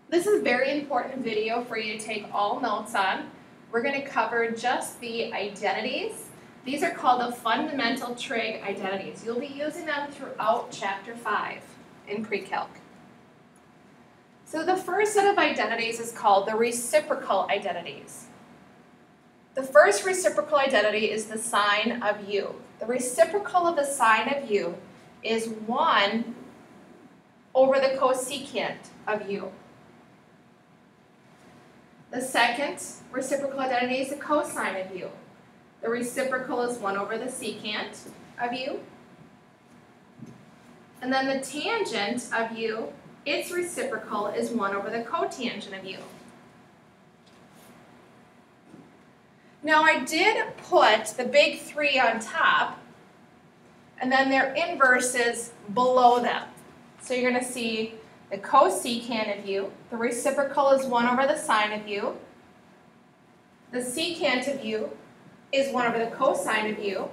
This is a very important video for you to take all notes on. We're going to cover just the identities. These are called the fundamental trig identities. You'll be using them throughout Chapter 5 in pre-calc. So the first set of identities is called the reciprocal identities. The first reciprocal identity is the sine of u. The reciprocal of the sine of u is 1 over the cosecant of u. The second reciprocal identity is the cosine of u. The reciprocal is 1 over the secant of u. And then the tangent of u, its reciprocal is 1 over the cotangent of u. Now I did put the big three on top, and then their inverses below them. So you're going to see the cosecant of u, the reciprocal is 1 over the sine of u, the secant of u is 1 over the cosine of u,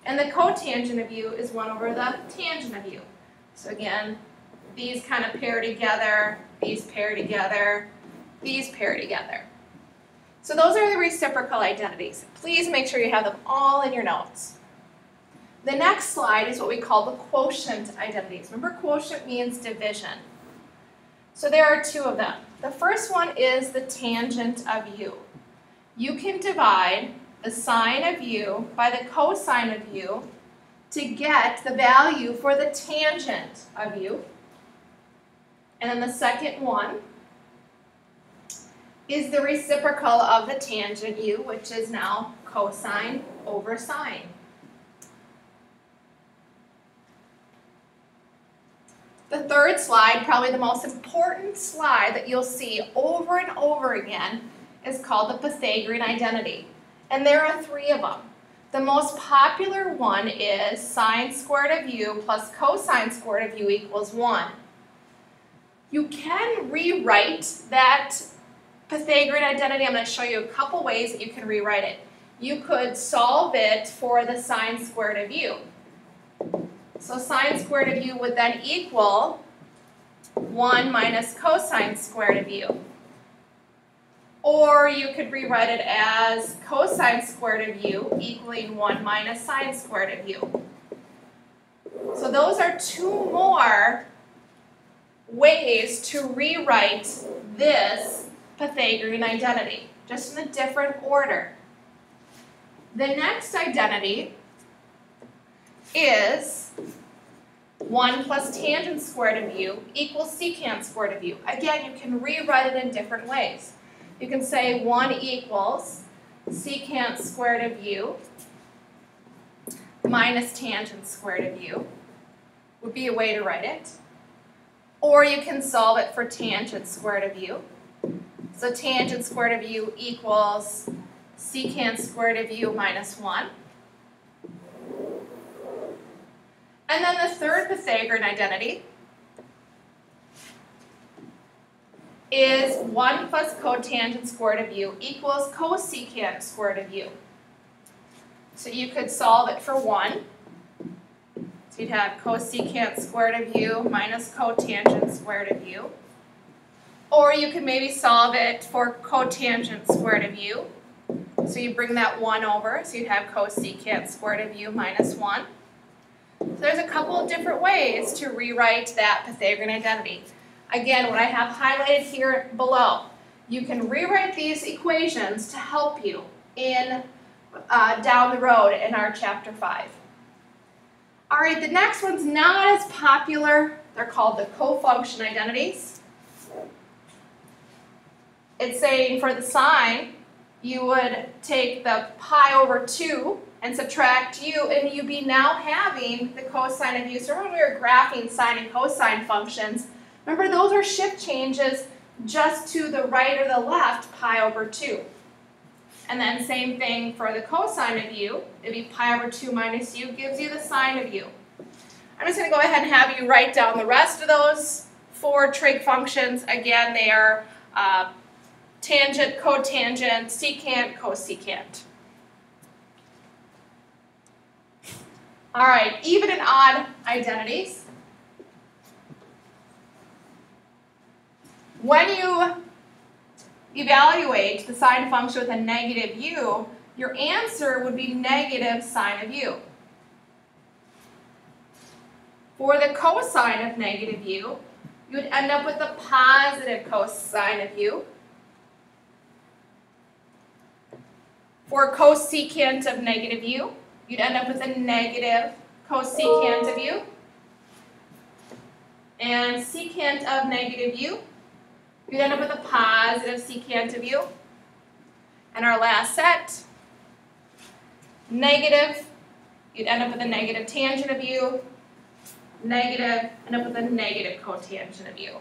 and the cotangent of u is 1 over the tangent of u. So again, these kind of pair together, these pair together, these pair together. So those are the reciprocal identities. Please make sure you have them all in your notes. The next slide is what we call the quotient identities. Remember, quotient means division. So there are two of them. The first one is the tangent of u. You can divide the sine of u by the cosine of u to get the value for the tangent of u. And then the second one is the reciprocal of the tangent u, which is now cosine over sine. The third slide, probably the most important slide that you'll see over and over again, is called the Pythagorean identity. And there are three of them. The most popular one is sine squared of u plus cosine squared of u equals 1. You can rewrite that Pythagorean identity. I'm going to show you a couple ways that you can rewrite it. You could solve it for the sine squared of u. So sine squared of u would then equal 1 minus cosine squared of u. Or you could rewrite it as cosine squared of u equaling 1 minus sine squared of u. So those are two more ways to rewrite this Pythagorean identity, just in a different order. The next identity is 1 plus tangent squared of u equals secant squared of u. Again, you can rewrite it in different ways. You can say 1 equals secant squared of u minus tangent squared of u would be a way to write it. Or you can solve it for tangent squared of u. So tangent squared of u equals secant squared of u minus 1. And then the third Pythagorean identity is 1 plus cotangent squared of u equals cosecant squared of u. So you could solve it for 1. So you'd have cosecant squared of u minus cotangent squared of u. Or you could maybe solve it for cotangent squared of u. So you bring that 1 over, so you'd have cosecant squared of u minus 1. So there's a couple of different ways to rewrite that Pythagorean identity. Again, what I have highlighted here below, you can rewrite these equations to help you in down the road in our Chapter 5. All right, the next one's not as popular. They're called the cofunction identities. It's saying for the sine, you would take the pi over 2 and subtract u, and you'd be now having the cosine of u. So remember when we were graphing sine and cosine functions, remember those are shift changes just to the right or the left, pi over 2. And then same thing for the cosine of u. It'd be pi over 2 minus u gives you the sine of u. I'm just going to go ahead and have you write down the rest of those 4 trig functions. Again, they are tangent, cotangent, secant, cosecant. All right, even and odd identities. When you evaluate the sine function with a negative u, your answer would be negative sine of u. For the cosine of negative u, you would end up with a positive cosine of u. For cosecant of negative u, you'd end up with a negative cosecant of u. And secant of negative u, you'd end up with a positive secant of u. And our last set, negative, you'd end up with a negative tangent of u. Negative, end up with a negative cotangent of u.